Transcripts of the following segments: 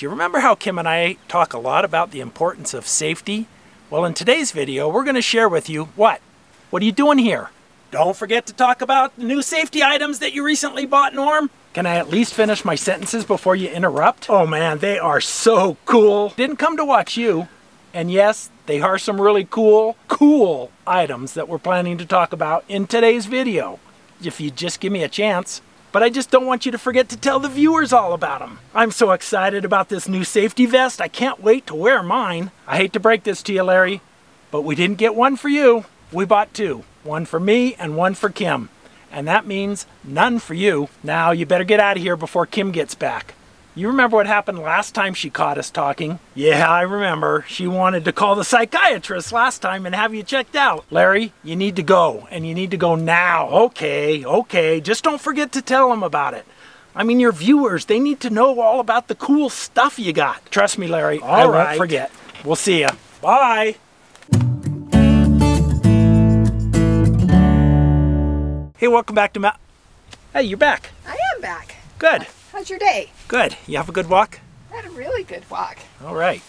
Do you remember how Kim and I talk a lot about the importance of safety? Well, in today's video, we're going to share with you what? What are you doing here? Don't forget to talk about the new safety items that you recently bought, Norm. Can I at least finish my sentences before you interrupt? Oh man, they are so cool. Didn't come to watch you. And yes, they are some really cool items that we're planning to talk about in today's video. If you just give me a chance. But I just don't want you to forget to tell the viewers all about them. I'm so excited about this new safety vest. I can't wait to wear mine. I hate to break this to you, Larry, but we didn't get one for you. We bought two. One for me and one for Kim. And that means none for you. Now you better get out of here before Kim gets back. You remember what happened last time she caught us talking? Yeah, I remember. She wanted to call the psychiatrist last time and have you checked out. Larry, you need to go, and you need to go now. Okay, just don't forget to tell them about it. I mean, your viewers, they need to know all about the cool stuff you got. Trust me, Larry, I won't forget. We'll see ya. Bye. Hey, welcome back to Hey, you're back. I am back. Good. How's your day? Good. You have a good walk? I had a really good walk. All right.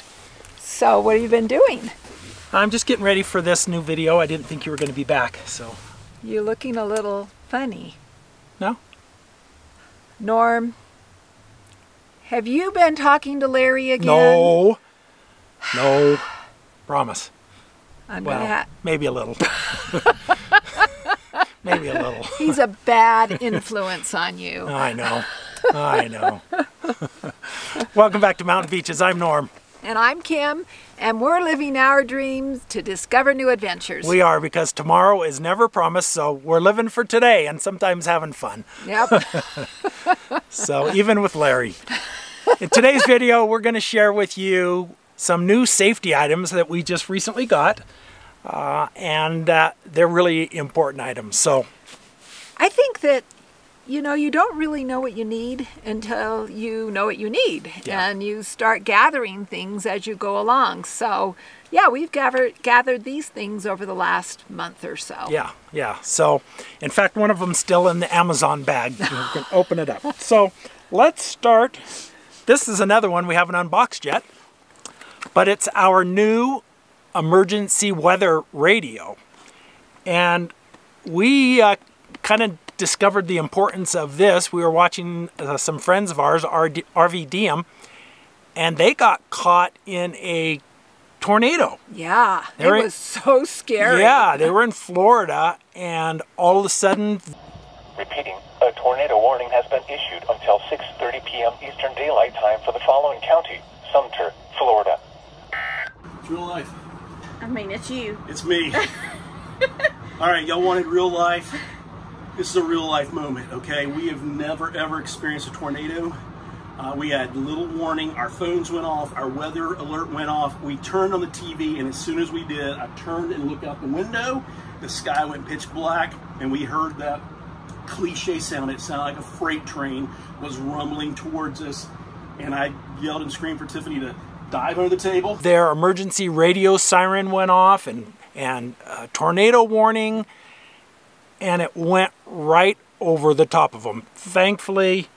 So what have you been doing? I'm just getting ready for this new video. I didn't think you were going to be back, so. You're looking a little funny. No? Norm, have you been talking to Larry again? No. Promise. Well, maybe a little. Maybe a little. He's a bad influence on you. I know. Welcome back to Mountain Beaches. I'm Norm. And I'm Kim, and we're living our dreams to discover new adventures. We are, because tomorrow is never promised, so we're living for today and sometimes having fun. Yep. So even with Larry. In today's video, we're going to share with you some new safety items that we just recently got. And they're really important items. So I think that, you know, you don't really know what you need until you know what you need. Yeah. And you start gathering things as you go along. So yeah, we've gathered these things over the last month or so. Yeah. So in fact, one of them's still in the Amazon bag. You can open it up. So let's start. This is another one we haven't unboxed yet, but it's our new emergency weather radio. And we kind of discovered the importance of this. We were watching some friends of ours, RVDM, and they got caught in a tornado. Yeah, it was so scary. Yeah, they were in Florida, and all of a sudden... Repeating, a tornado warning has been issued until 6:30 p.m. Eastern Daylight Time for the following county: Sumter, Florida. It's real life. I mean, it's you. It's me. All right, y'all wanted real life. This is a real life moment, okay? We have never ever experienced a tornado. We had little warning. Our phones went off. Our weather alert went off. We turned on the TV, and as soon as we did, I turned and looked out the window. The sky went pitch black, and we heard that cliche sound. It sounded like a freight train was rumbling towards us, and I yelled and screamed for Tiffany to dive under the table. Their emergency radio siren went off, and tornado warning, and it went right over the top of them. Thankfully,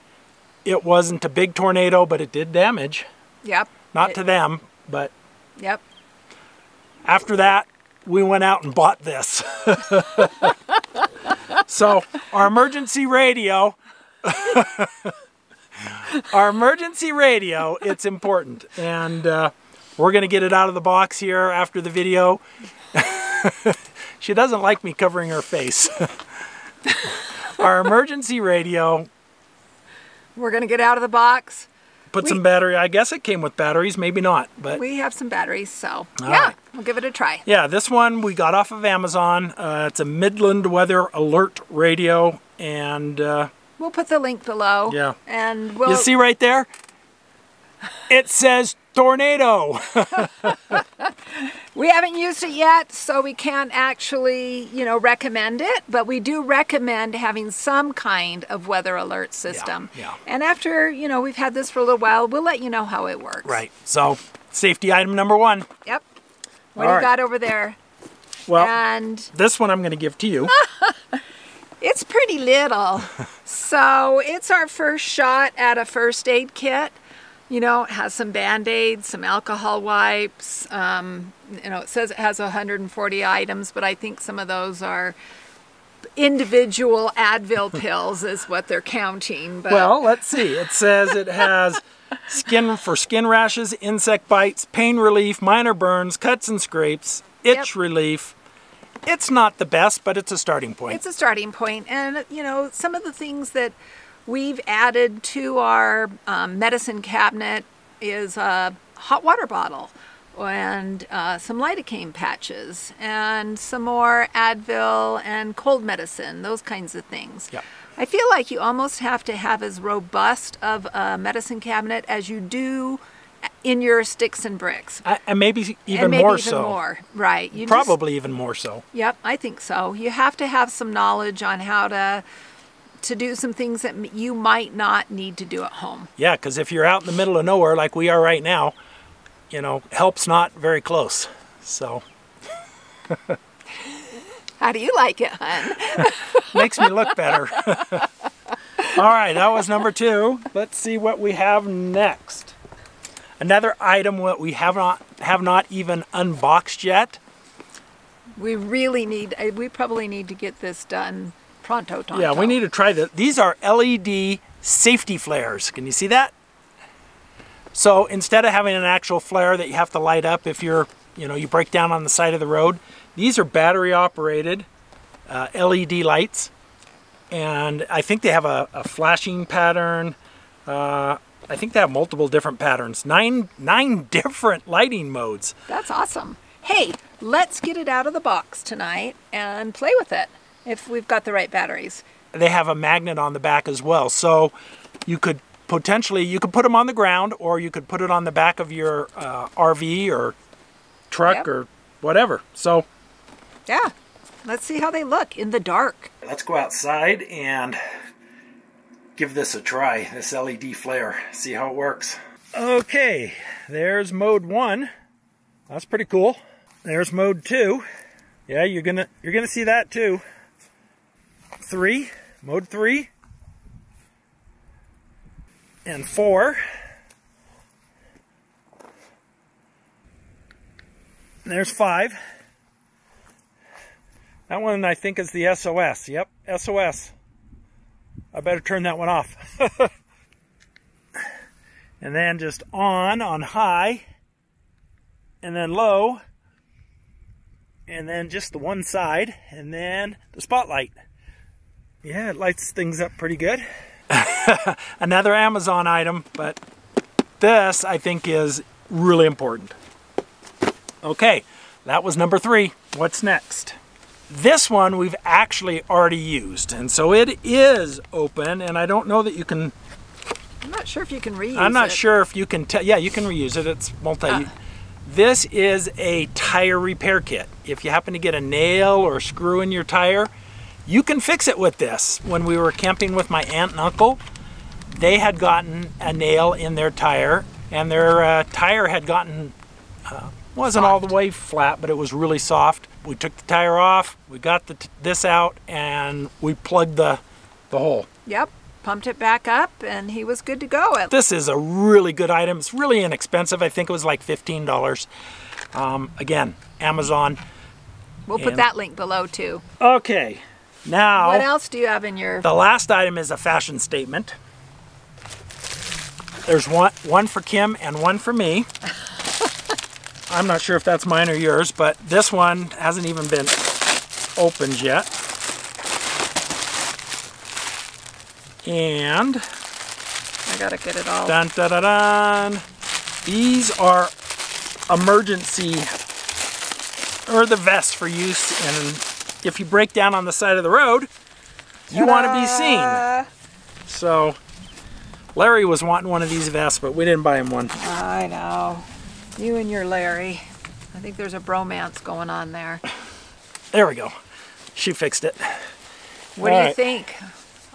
it wasn't a big tornado, but it did damage. Yep. Not to them, but... Yep. After that, we went out and bought this. So, our emergency radio... Our emergency radio, it's important, and we're going to get it out of the box here after the video. She doesn't like me covering her face. Our emergency radio. We're going to get out of the box. Put some battery. I guess it came with batteries, maybe not. But we have some batteries, so yeah, we'll give it a try. Yeah, this one we got off of Amazon. It's a Midland Weather Alert radio, and... we'll put the link below. Yeah. And we'll... You see right there? It says tornado. We haven't used it yet, so we can't actually, you know, recommend it. But we do recommend having some kind of weather alert system. Yeah. And after, you know, we've had this for a little while, we'll let you know how it works. Right. So, safety item number one. Yep. What do you got over there? Well, and this one I'm going to give to you. It's pretty little. So it's our first shot at a first aid kit. You know, it has some Band-Aids, some alcohol wipes. You know, it says it has 140 items, but I think some of those are individual Advil pills is what they're counting. But well, let's see. It says it has skin rashes, insect bites, pain relief, minor burns, cuts and scrapes, itch relief. It's not the best, but it's a starting point. It's a starting point. And, you know, some of the things that we've added to our medicine cabinet is a hot water bottle and some lidocaine patches and some more Advil and cold medicine, those kinds of things. Yep. I feel like you almost have to have as robust of a medicine cabinet as you do in your sticks and bricks. And maybe even more so. Right. You probably even more so. Yep, I think so. You have to have some knowledge on how to do some things that you might not need to do at home. Yeah, because if you're out in the middle of nowhere like we are right now, you know, help's not very close. So. How do you like it, hon? Makes me look better. All right, that was number 2. Let's see what we have next. Another item that we have not even unboxed yet. We probably need to get this done pronto. Yeah, we need to try this. These are LED safety flares. Can you see that? So instead of having an actual flare that you have to light up if you break down on the side of the road, these are battery operated LED lights. And I think they have a flashing pattern. I think they have multiple different patterns. Nine different lighting modes. That's awesome. Hey, let's get it out of the box tonight and play with it if we've got the right batteries. They have a magnet on the back as well. So you could put them on the ground, or you could put it on the back of your RV or truck or whatever. So yeah, let's see how they look in the dark. Let's go outside and give this a try, this LED flare, see how it works. Okay, there's mode 1. That's pretty cool. There's mode 2. Yeah, you're gonna see that too. 3, mode 3. And 4. And there's 5. That one I think is the SOS. Yep, SOS. I better turn that one off. And then just on high, and then low, and then just the one side, and then the spotlight. Yeah, it lights things up pretty good. Another Amazon item, but this I think is really important. Okay, that was number 3. What's next? This one we've actually already used, and so it is open, and I don't know that you can... I'm not sure if you can reuse it. I'm not sure if you can tell. Yeah, you can reuse it. It's multi... This is a tire repair kit. If you happen to get a nail or a screw in your tire, you can fix it with this. When we were camping with my aunt and uncle, they had gotten a nail in their tire, and their tire had gotten... wasn't all the way flat, but it was really soft. We took the tire off, we got this out, and we plugged the hole. Yep, pumped it back up, and he was good to go. This is a really good item. It's really inexpensive. I think it was like $15. Again, Amazon. We'll put that link below too. Okay, now... What else do you have in your... The last item is a fashion statement. There's one for Kim and one for me. I'm not sure if that's mine or yours, but this one hasn't even been opened yet. And I gotta get it all. Dun, dun, dun, dun. These are emergency, or the vest for use, and if you break down on the side of the road, you want to be seen. So Larry was wanting one of these vests, but we didn't buy him one. I know. You and your Larry. I think there's a bromance going on there. There we go. She fixed it. What do you think?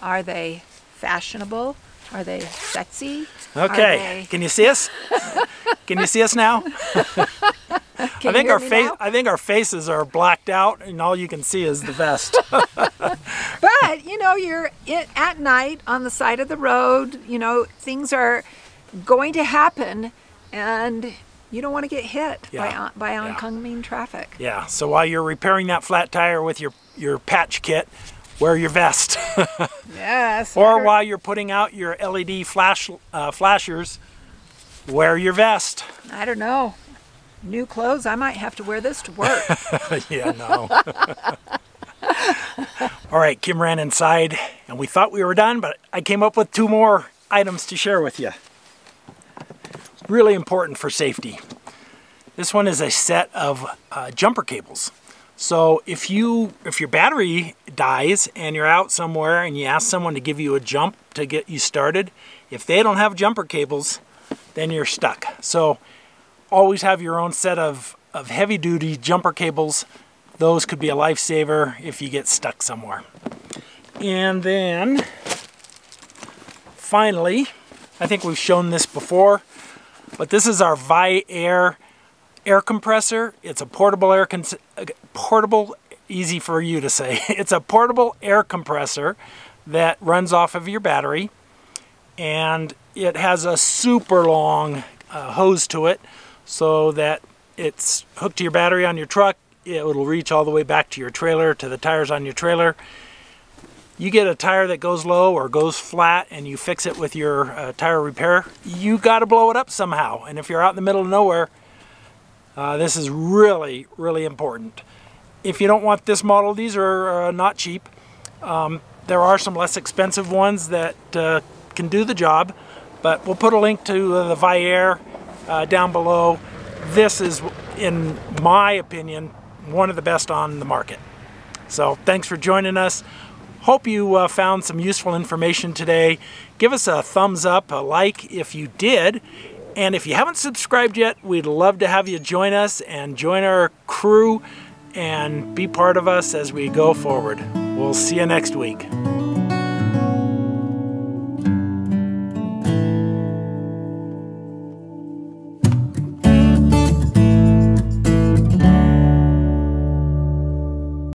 Are they fashionable? Are they sexy? Okay. Can you see us? Can you see us now? I think our faces are blacked out, and all you can see is the vest. But you know, you're at night on the side of the road. You know, things are going to happen, and you don't want to get hit Yeah. by oncoming traffic. Yeah, so while you're repairing that flat tire with your patch kit, wear your vest. Yes. Or while you're putting out your LED flashers, wear your vest. I don't know. New clothes, I might have to wear this to work. Yeah, no. All right, Kim ran inside, and we thought we were done, but I came up with 2 more items to share with you. Really important for safety. This one is a set of jumper cables. So if your battery dies and you're out somewhere and you ask someone to give you a jump to get you started, if they don't have jumper cables, then you're stuck. So always have your own set of heavy-duty jumper cables. Those could be a lifesaver if you get stuck somewhere. And then finally, I think we've shown this before, but this is our Vi-Air air compressor. It's a portable, easy for you to say. It's a portable air compressor that runs off of your battery, and it has a super long hose to it so that it's hooked to your battery on your truck. It will reach all the way back to your trailer, to the tires on your trailer. You get a tire that goes low or goes flat and you fix it with your tire repair, you got to blow it up somehow. And if you're out in the middle of nowhere, this is really, really important. If you don't want this model, these are not cheap. There are some less expensive ones that can do the job, but we'll put a link to the Vi-Air down below. This is, in my opinion, one of the best on the market. So thanks for joining us. Hope you found some useful information today. Give us a thumbs up, a like if you did. And if you haven't subscribed yet, we'd love to have you join us and join our crew and be part of us as we go forward. We'll see you next week.